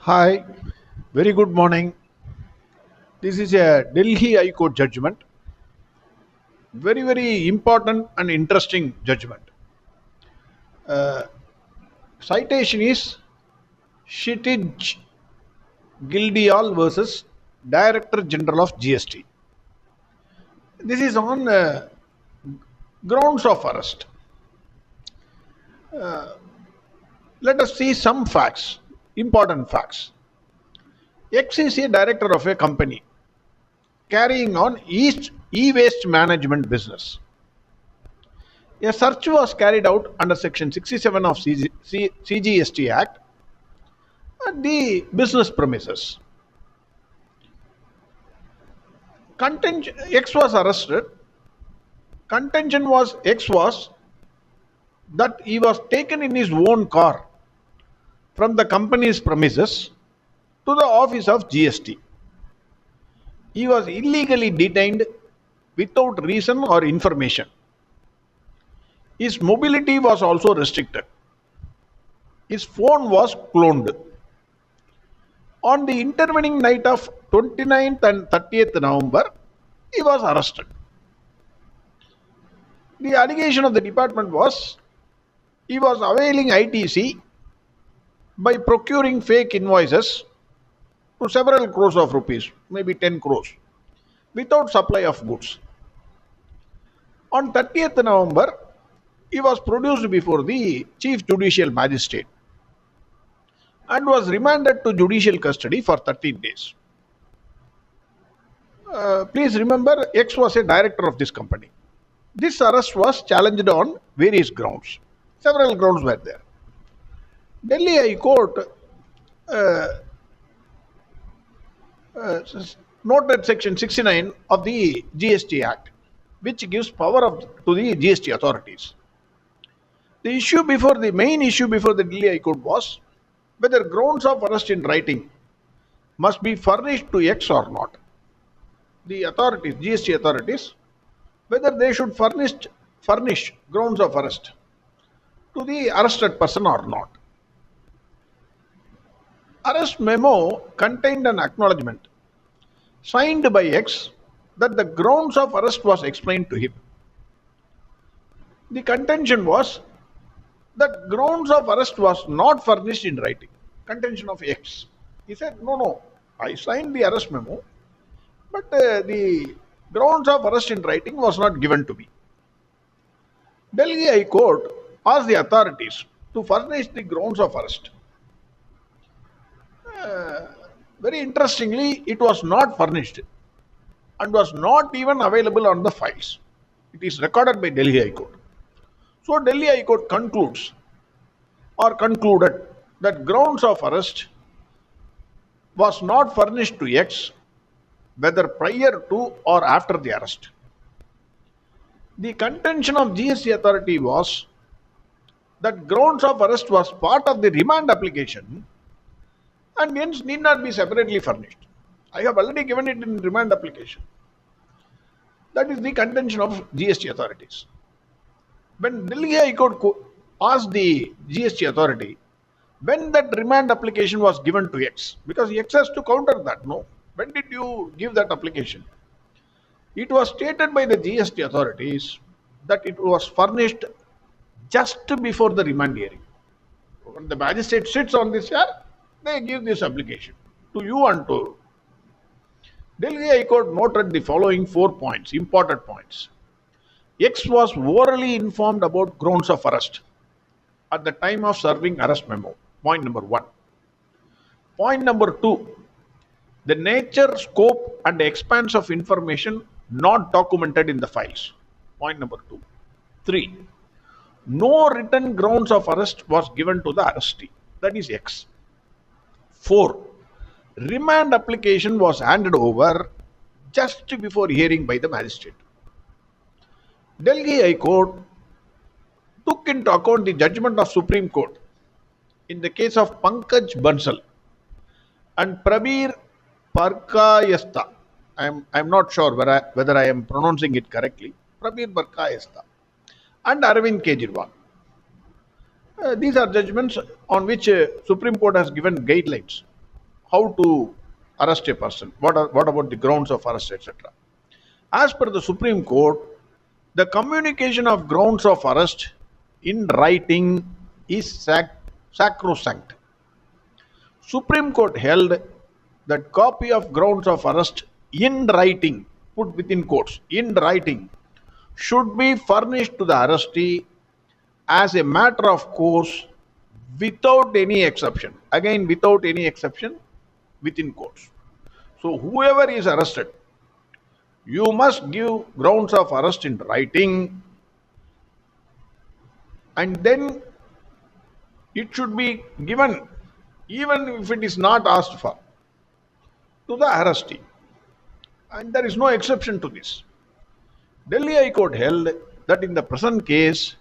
Hi, very good morning. This is a Delhi High Court judgment. Very, very important and interesting judgment. Citation is Shitij Gildial versus Director General of GST. This is on grounds of arrest. Let us see some facts, important facts. X is a director of a company carrying on e-waste management business. A search was carried out under Section 67 of CGST Act at the business premises. X was arrested. Contention was X was that he was taken in his own car from the company's premises to the office of GST. He was illegally detained without reason or information. His mobility was also restricted. His phone was cloned. On the intervening night of 29th and 30th November, he was arrested. The allegation of the department was he was availing ITC by procuring fake invoices to several crores of rupees, maybe 10 crores, without supply of goods. On 30th November, he was produced before the Chief Judicial Magistrate and was remanded to judicial custody for 13 days. Please remember, X was a director of this company. This arrest was challenged on various grounds. Several grounds were there. Delhi High Court noted Section 69 of the GST Act, which gives power to the GST authorities. The main issue before the Delhi High Court was whether grounds of arrest in writing must be furnished to X or not. The authorities, GST authorities, whether they should furnish grounds of arrest to the arrested person or not. Arrest memo contained an acknowledgement signed by X that the grounds of arrest was explained to him. The contention was that grounds of arrest was not furnished in writing. Contention of X. He said, no, I signed the arrest memo, but the grounds of arrest in writing was not given to me. Delhi High Court asked the authorities to furnish the grounds of arrest. Very interestingly, it was not furnished and was not even available on the files. It is recorded by Delhi High Court. So Delhi High Court concluded that grounds of arrest was not furnished to X, whether prior to or after the arrest. The contention of GST authority was that grounds of arrest was part of the remand application and hence need not be separately furnished. I have already given it in remand application. That is the contention of GST authorities. When Delhi High Court asked the GST authority when that remand application was given to X, because X has to counter that, no? When did you give that application? It was stated by the GST authorities that it was furnished just before the remand hearing. When the magistrate sits on this chair, they give this application to you and to Delhi High Court noted the following 4 points, important points. X was orally informed about grounds of arrest at the time of serving arrest memo. Point number 1. Point number 2. The nature, scope, and expanse of information not documented in the files. Point number 2. 3. No written grounds of arrest was given to the arrestee. That is X. 4. Remand application was handed over just before hearing by the magistrate. Delhi High Court took into account the judgment of Supreme Court in the case of Pankaj Bansal and Prabir Parkayastha. I am not sure whether I am pronouncing it correctly. Prabir Parkayastha and Arvind Kejriwal. These are judgments on which Supreme Court has given guidelines. how to arrest a person, what about the grounds of arrest, etc. As per the Supreme Court, the communication of grounds of arrest in writing is sacrosanct. Supreme Court held that copy of grounds of arrest in writing, put within quotes, in writing, should be furnished to the arrestee as a matter of course without any exception. Again, without any exception, within quotes. So, whoever is arrested, you must give grounds of arrest in writing, and then it should be given, even if it is not asked for, to the arrestee. And there is no exception to this. Delhi High Court held that in the present case,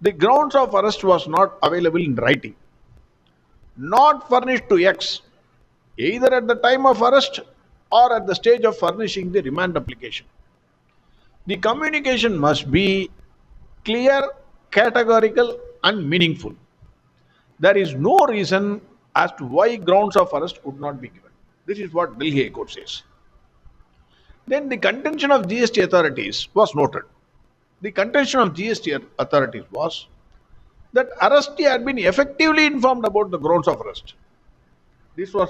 the grounds of arrest was not available in writing, not furnished to X, either at the time of arrest or at the stage of furnishing the remand application. The communication must be clear, categorical, and meaningful. There is no reason as to why grounds of arrest could not be given. This is what Delhi High Court says. Then the contention of GST authorities was noted. The contention of GST authorities was that arrestee had been effectively informed about the grounds of arrest. This was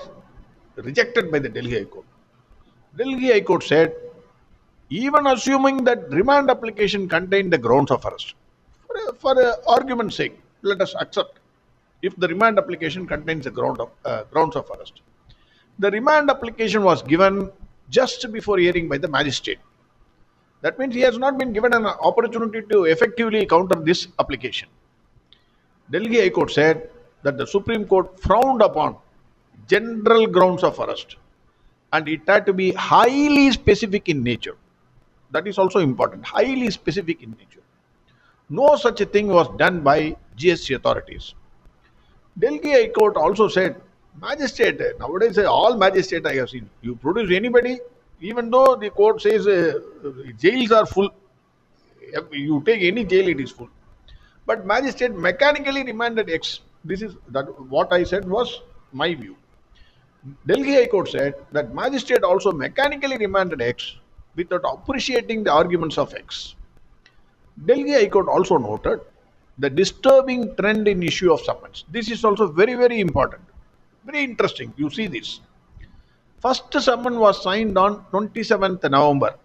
rejected by the Delhi High Court. Delhi High Court said, even assuming that remand application contained the grounds of arrest, for argument's sake, let us accept if the remand application contains the grounds of arrest. The remand application was given just before hearing by the magistrate. That means he has not been given an opportunity to effectively counter this application. Delhi High Court said that the Supreme Court frowned upon general grounds of arrest and it had to be highly specific in nature. That is also important, highly specific in nature. No such a thing was done by GST authorities. Delhi High Court also said, magistrate, nowadays all magistrate I have seen, you produce anybody, even though the court says jails are full, you take any jail, it is full. But magistrate mechanically remanded X. This is that what I said was my view. Delhi High Court said that magistrate also mechanically remanded X without appreciating the arguments of X. Delhi High Court also noted the disturbing trend in issue of summons. This is also very, very important. Very interesting. You see this. First summon was signed on 27th November.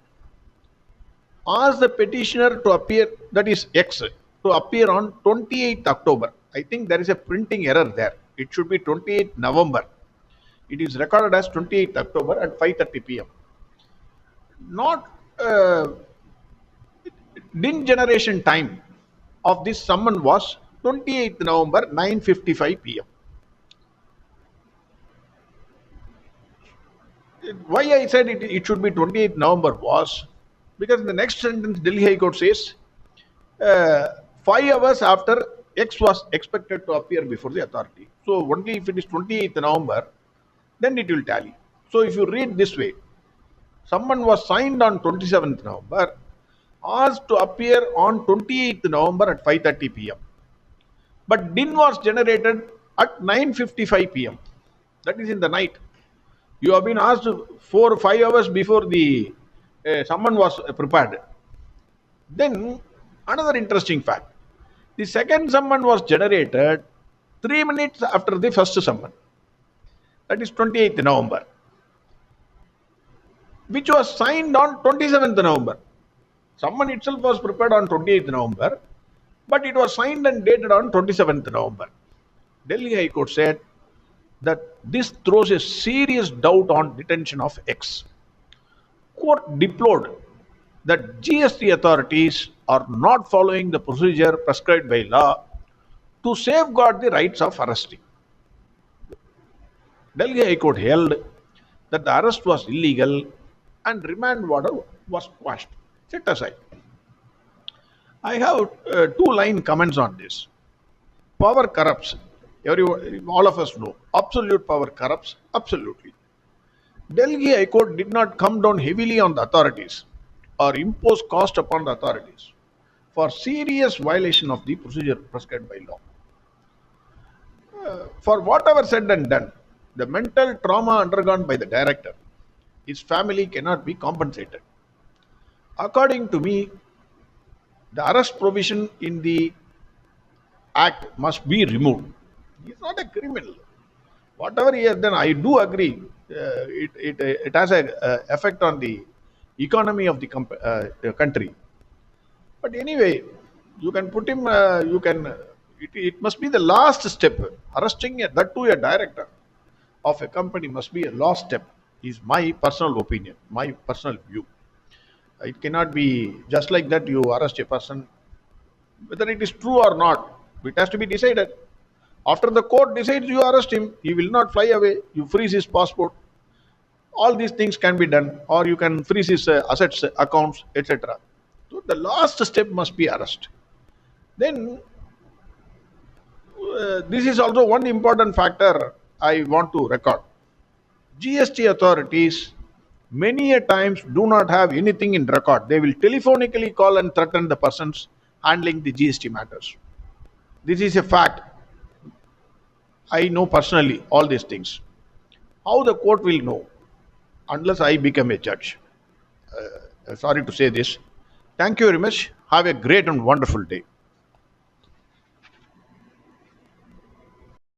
Asked the petitioner to appear, that is X, to appear on 28th October. I think there is a printing error there. It should be 28th November. It is recorded as 28th October at 5:30 p.m. Not din generation time of this summon was 28th November 9:55 p.m. Why I said it should be 28th November was because in the next sentence Delhi High Court says 5 hours after X was expected to appear before the authority. So only if it is 28th November, then it will tally. So if you read this way, someone was signed on 27th November, asked to appear on 28th November at 5:30 p.m. But din was generated at 9:55 p.m. That is in the night. You have been asked 4 or 5 hours before the summon was prepared. Then another interesting fact. The second summon was generated 3 minutes after the first summon. That is 28th November. Which was signed on 27th November. Summon itself was prepared on 28th November, but it was signed and dated on 27th November. Delhi High Court said that this throws a serious doubt on detention of X. Court deplored that GST authorities are not following the procedure prescribed by law to safeguard the rights of arrestee. Delhi High Court held that the arrest was illegal and remand order was quashed. Set aside. I have 2-line comments on this. Power corrupts. All of us know. Absolute power corrupts. Absolutely. Delhi High Court did not come down heavily on the authorities or impose cost upon the authorities for serious violation of the procedure prescribed by law. For whatever said and done, the mental trauma undergone by the director, his family cannot be compensated. According to me, the arrest provision in the act must be removed. He is not a criminal. Whatever he has done, I do agree. It has a effect on the economy of the country. But anyway, you can put him. You can. It must be the last step. Arresting that to a director of a company must be a last step. Is my personal opinion, my personal view. It cannot be just like that. You arrest a person, whether it is true or not. It has to be decided. After the court decides, you arrest him. He will not fly away. You freeze his passport. All these things can be done, or you can freeze his assets, accounts, etc. So the last step must be arrest. Then this is also one important factor I want to record. GST authorities many a times do not have anything in record. They will telephonically call and threaten the persons handling the GST matters. This is a fact. I know personally all these things. How the court will know unless I become a judge? Sorry to say this. Thank you very much. Have a great and wonderful day.